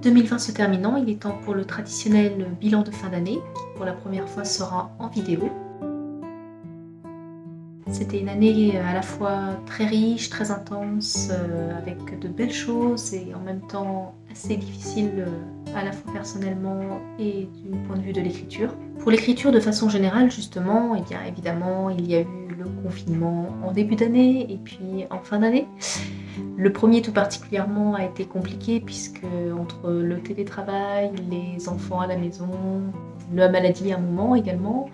2020 se terminant, il est temps pour le traditionnel bilan de fin d'année, qui pour la première fois sera en vidéo. C'était une année à la fois très riche, très intense, avec de belles choses et en même temps assez difficile à la fois personnellement et du point de vue de l'écriture. Pour l'écriture de façon générale justement, eh bien évidemment il y a eu le confinement en début d'année et puis en fin d'année. Le premier tout particulièrement a été compliqué puisque entre le télétravail, les enfants à la maison, la maladie à un moment également,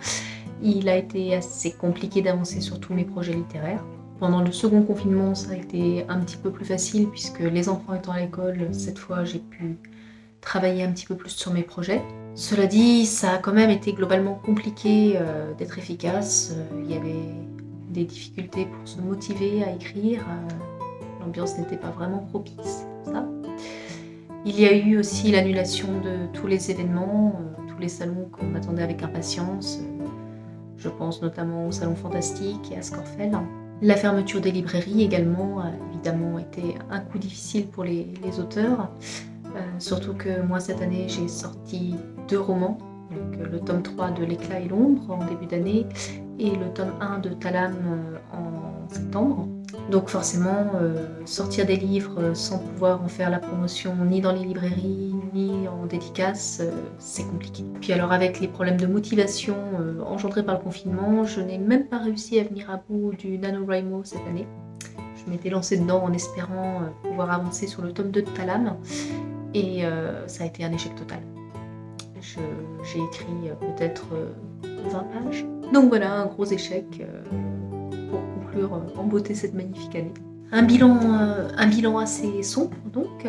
il a été assez compliqué d'avancer sur tous mes projets littéraires. Pendant le second confinement, ça a été un petit peu plus facile puisque les enfants étant à l'école, cette fois j'ai pu travailler un petit peu plus sur mes projets. Cela dit, ça a quand même été globalement compliqué d'être efficace. Il y avait des difficultés pour se motiver à écrire. L'ambiance n'était pas vraiment propice pour ça. Il y a eu aussi l'annulation de tous les événements, tous les salons qu'on attendait avec impatience. Je pense notamment au Salon Fantastique et à Scorfel. La fermeture des librairies également a évidemment été un coup difficile pour les auteurs. Surtout que moi cette année j'ai sorti 2 romans, donc le tome 3 de L'éclat et l'ombre en début d'année et le tome 1 de Thalam en septembre. Donc forcément, sortir des livres sans pouvoir en faire la promotion ni dans les librairies ni en dédicace, c'est compliqué. Puis alors avec les problèmes de motivation engendrés par le confinement, je n'ai même pas réussi à venir à bout du NaNoWriMo cette année. Je m'étais lancée dedans en espérant pouvoir avancer sur le tome 2 de Thalam et ça a été un échec total. J'ai écrit peut-être 20 pages. Donc voilà, un gros échec. Pour conclure en beauté cette magnifique année. Un bilan assez sombre donc,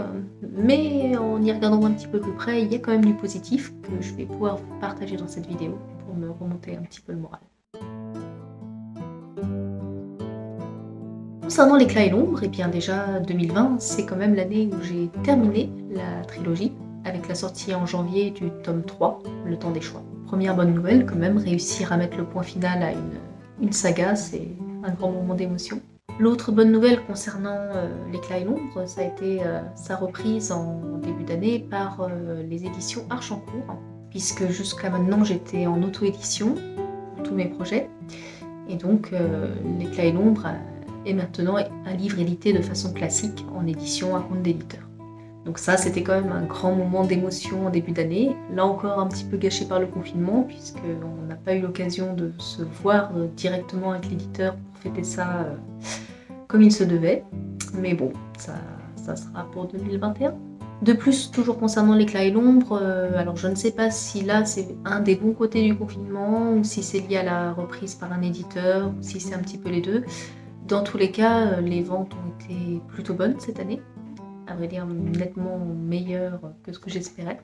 mais en y regardant un petit peu plus près, il y a quand même du positif que je vais pouvoir partager dans cette vidéo pour me remonter un petit peu le moral. Concernant L'éclat et l'ombre, eh bien déjà 2020, c'est quand même l'année où j'ai terminé la trilogie avec la sortie en janvier du tome 3, Le temps des choix. Première bonne nouvelle quand même, réussir à mettre le point final à une saga, c'est un grand moment d'émotion. L'autre bonne nouvelle concernant L'éclat et l'ombre, ça a été sa reprise en début d'année par les éditions Archancourt, puisque jusqu'à maintenant j'étais en auto-édition pour tous mes projets, et donc L'éclat et l'ombre est maintenant un livre édité de façon classique en édition à compte d'éditeur. Donc ça, c'était quand même un grand moment d'émotion en début d'année. Là encore un petit peu gâché par le confinement, puisqu'on n'a pas eu l'occasion de se voir directement avec l'éditeur pour fêter ça comme il se devait. Mais bon, ça sera pour 2021. De plus, toujours concernant L'éclat et l'ombre, alors je ne sais pas si là c'est un des bons côtés du confinement, ou si c'est lié à la reprise par un éditeur, ou si c'est un petit peu les deux. Dans tous les cas, les ventes ont été plutôt bonnes cette année. À vrai dire nettement meilleur que ce que j'espérais.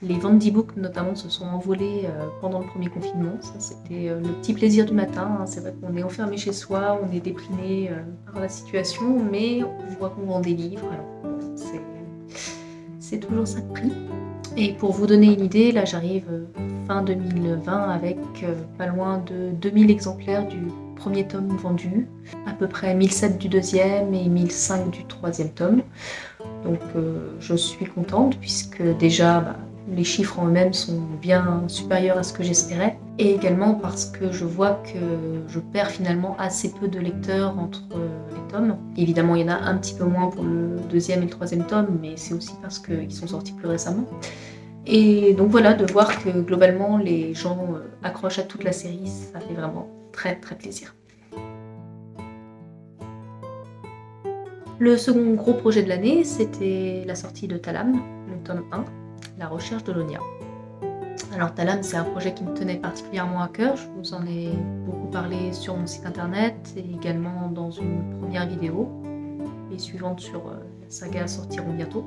Les ventes d'e-books notamment se sont envolées pendant le premier confinement. Ça c'était le petit plaisir du matin. C'est vrai qu'on est enfermé chez soi, on est déprimé par la situation, mais on voit qu'on vend des livres. Alors c'est toujours ça de prix. Et pour vous donner une idée, là j'arrive fin 2020 avec pas loin de 2000 exemplaires du premier tome vendu, à peu près 1007 du deuxième et 1005 du troisième tome. Donc je suis contente puisque déjà les chiffres en eux-mêmes sont bien supérieurs à ce que j'espérais, et également parce que je vois que je perds finalement assez peu de lecteurs entre les tomes. Évidemment il y en a un petit peu moins pour le deuxième et le troisième tome, mais c'est aussi parce qu'ils sont sortis plus récemment. Et donc voilà, de voir que globalement les gens accrochent à toute la série, ça fait vraiment très très plaisir. Le second gros projet de l'année, c'était la sortie de Thalam, le tome 1, La recherche de l'Onia. Alors Thalam, c'est un projet qui me tenait particulièrement à cœur, je vous en ai beaucoup parlé sur mon site internet et également dans une première vidéo. Les suivantes sur la saga sortiront bientôt.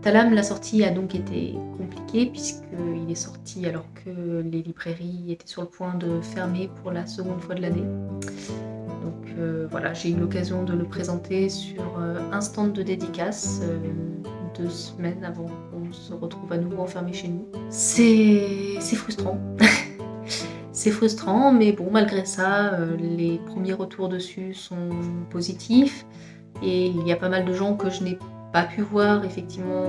Thalam, la sortie a donc été compliquée puisqu'il est sorti alors que les librairies étaient sur le point de fermer pour la seconde fois de l'année. Donc voilà, j'ai eu l'occasion de le présenter sur un stand de dédicace 2 semaines avant qu'on se retrouve à nouveau enfermés chez nous. C'est frustrant. C'est frustrant, mais bon, malgré ça, les premiers retours dessus sont positifs et il y a pas mal de gens que je n'ai pas pu voir effectivement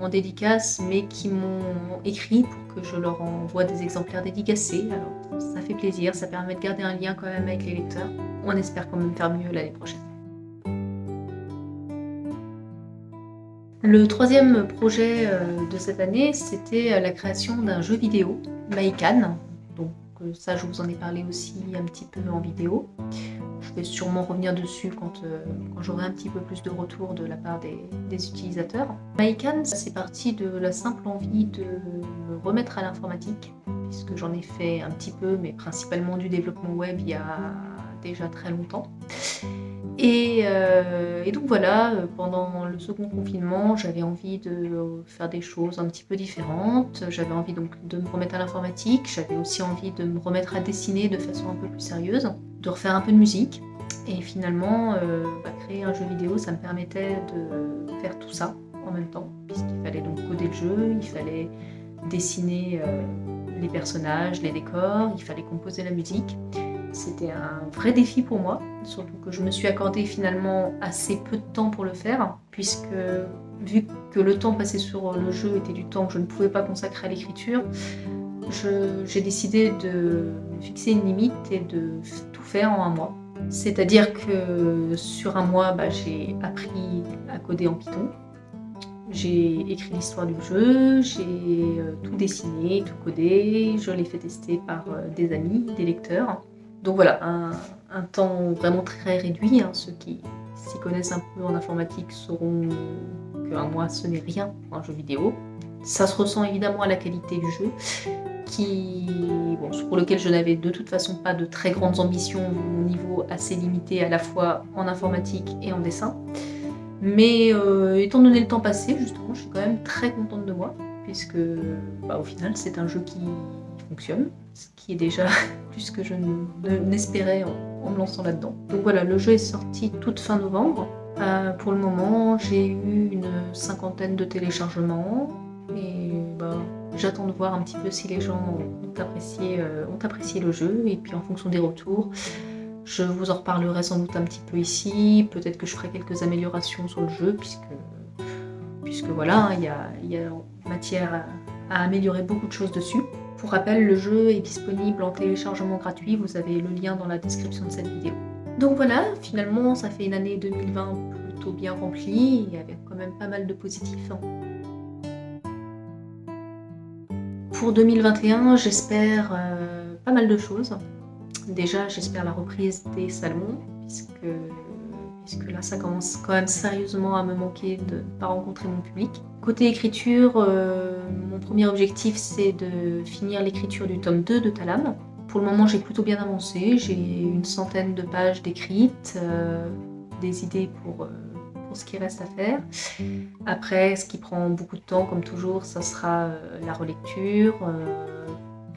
en dédicace, mais qui m'ont écrit pour que je leur envoie des exemplaires dédicacés. Alors ça fait plaisir, ça permet de garder un lien quand même avec les lecteurs. On espère quand même faire mieux l'année prochaine. Le troisième projet de cette année, c'était la création d'un jeu vidéo, Maïkan. Donc ça, je vous en ai parlé aussi un petit peu en vidéo. Je vais sûrement revenir dessus quand j'aurai un petit peu plus de retour de la part des utilisateurs. Maïkan, c'est parti de la simple envie de me remettre à l'informatique, puisque j'en ai fait un petit peu, mais principalement du développement web il y a déjà très longtemps. Et donc voilà, pendant le second confinement, j'avais envie de faire des choses un petit peu différentes. J'avais envie donc de me remettre à l'informatique, j'avais aussi envie de me remettre à dessiner de façon un peu plus sérieuse, de refaire un peu de musique. Et finalement, créer un jeu vidéo, ça me permettait de faire tout ça en même temps, puisqu'il fallait donc coder le jeu, il fallait dessiner les personnages, les décors, il fallait composer la musique. C'était un vrai défi pour moi, surtout que je me suis accordé finalement assez peu de temps pour le faire, puisque vu que le temps passé sur le jeu était du temps que je ne pouvais pas consacrer à l'écriture, j'ai décidé de fixer une limite et de tout faire en un mois. C'est-à-dire que sur un mois, j'ai appris à coder en Python, j'ai écrit l'histoire du jeu, j'ai tout dessiné, tout codé, je l'ai fait tester par des amis, des lecteurs. Donc voilà, un temps vraiment très réduit. Ceux qui s'y connaissent un peu en informatique sauront qu'un mois ce n'est rien pour un jeu vidéo. Ça se ressent évidemment à la qualité du jeu, pour lequel je n'avais de toute façon pas de très grandes ambitions, mon niveau assez limité à la fois en informatique et en dessin. Mais étant donné le temps passé, justement, je suis quand même très contente de moi, puisque au final c'est un jeu qui fonctionne, ce qui est déjà plus que je n'espérais en me lançant là-dedans. Donc voilà, le jeu est sorti toute fin novembre. Pour le moment, j'ai eu une 50aine de téléchargements et j'attends de voir un petit peu si les gens ont apprécié le jeu, et puis en fonction des retours, je vous en reparlerai sans doute un petit peu ici. Peut-être que je ferai quelques améliorations sur le jeu, puisque voilà, il y a matière à améliorer beaucoup de choses dessus. Pour rappel, le jeu est disponible en téléchargement gratuit, vous avez le lien dans la description de cette vidéo. Donc voilà, finalement ça fait une année 2020 plutôt bien remplie, et avec quand même pas mal de positifs. Pour 2021, j'espère pas mal de choses. Déjà, j'espère la reprise des salons, puisque là ça commence quand même sérieusement à me manquer de ne pas rencontrer mon public. Côté écriture, mon premier objectif c'est de finir l'écriture du tome 2 de Thalam. Pour le moment j'ai plutôt bien avancé, j'ai une 100aine de pages d'écrites, des idées pour ce qui reste à faire. Après, ce qui prend beaucoup de temps comme toujours, ça sera la relecture,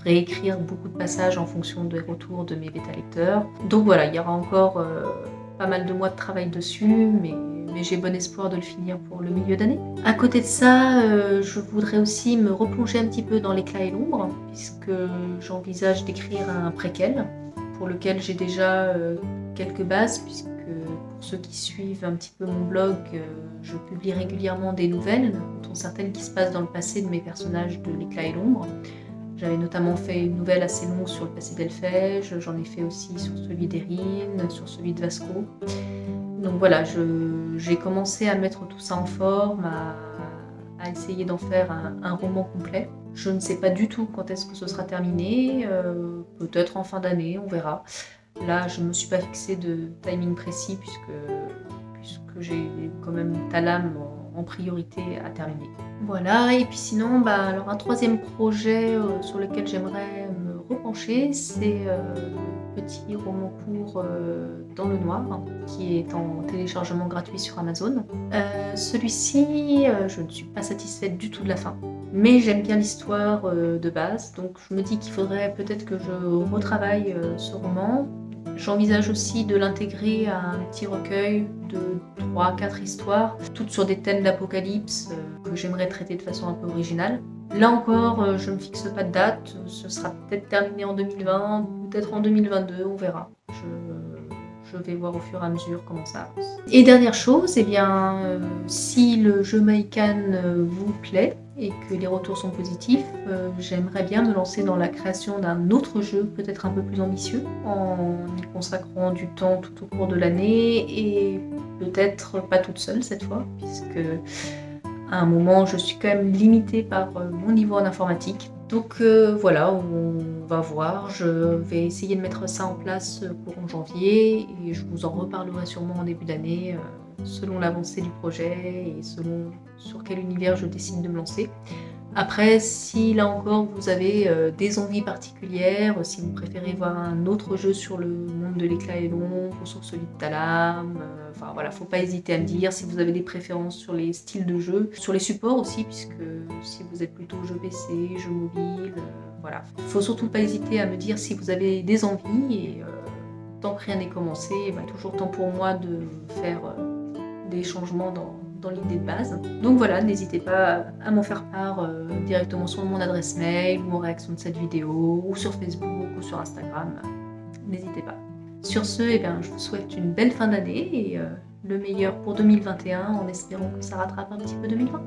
réécrire beaucoup de passages en fonction des retours de mes bêta-lecteurs. Donc voilà, il y aura encore pas mal de mois de travail dessus, mais j'ai bon espoir de le finir pour le milieu d'année. À côté de ça, je voudrais aussi me replonger un petit peu dans l'éclat et l'ombre, puisque j'envisage d'écrire un préquel, pour lequel j'ai déjà quelques bases, puisque pour ceux qui suivent un petit peu mon blog, je publie régulièrement des nouvelles, dont certaines qui se passent dans le passé de mes personnages de l'éclat et l'ombre. J'avais notamment fait une nouvelle assez longue sur le passé d'Elphège, j'en ai fait aussi sur celui d'Erin, sur celui de Vasco. Donc voilà, j'ai commencé à mettre tout ça en forme, à essayer d'en faire un roman complet. Je ne sais pas du tout quand est-ce que ce sera terminé, peut-être en fin d'année, on verra. Là, je ne me suis pas fixé de timing précis, puisque j'ai quand même Thalam en priorité à terminer. Voilà, et puis sinon, alors un troisième projet sur lequel j'aimerais me repencher, c'est le petit roman court Dans le noir, qui est en téléchargement gratuit sur Amazon. Celui-ci, je ne suis pas satisfaite du tout de la fin, mais j'aime bien l'histoire de base, donc je me dis qu'il faudrait peut-être que je retravaille ce roman. J'envisage aussi de l'intégrer à un petit recueil de 3-4 histoires, toutes sur des thèmes d'apocalypse que j'aimerais traiter de façon un peu originale. Là encore, je ne me fixe pas de date, ce sera peut-être terminé en 2020, peut-être en 2022, on verra. je vais voir au fur et à mesure comment ça avance. Et dernière chose, si le jeu Maïkan vous plaît et que les retours sont positifs, j'aimerais bien me lancer dans la création d'un autre jeu, peut-être un peu plus ambitieux, en y consacrant du temps tout au cours de l'année et peut-être pas toute seule cette fois, puisque à un moment je suis quand même limitée par mon niveau en informatique. Donc voilà, on va voir. Je vais essayer de mettre ça en place courant janvier et je vous en reparlerai sûrement en début d'année selon l'avancée du projet et selon sur quel univers je décide de me lancer. Après, si là encore vous avez des envies particulières, si vous préférez voir un autre jeu sur le monde de l'éclat et l'ombre ou sur celui de Talam, enfin voilà, faut pas hésiter à me dire si vous avez des préférences sur les styles de jeu, sur les supports aussi, puisque si vous êtes plutôt jeu PC, jeu mobile, voilà. Faut surtout pas hésiter à me dire si vous avez des envies et tant que rien n'est commencé, toujours temps pour moi de faire des changements dans l'idée de base. Donc voilà, n'hésitez pas à m'en faire part directement sur mon adresse mail ou en réaction de cette vidéo, ou sur Facebook ou sur Instagram. N'hésitez pas. Sur ce, je vous souhaite une belle fin d'année et le meilleur pour 2021 en espérant que ça rattrape un petit peu 2020.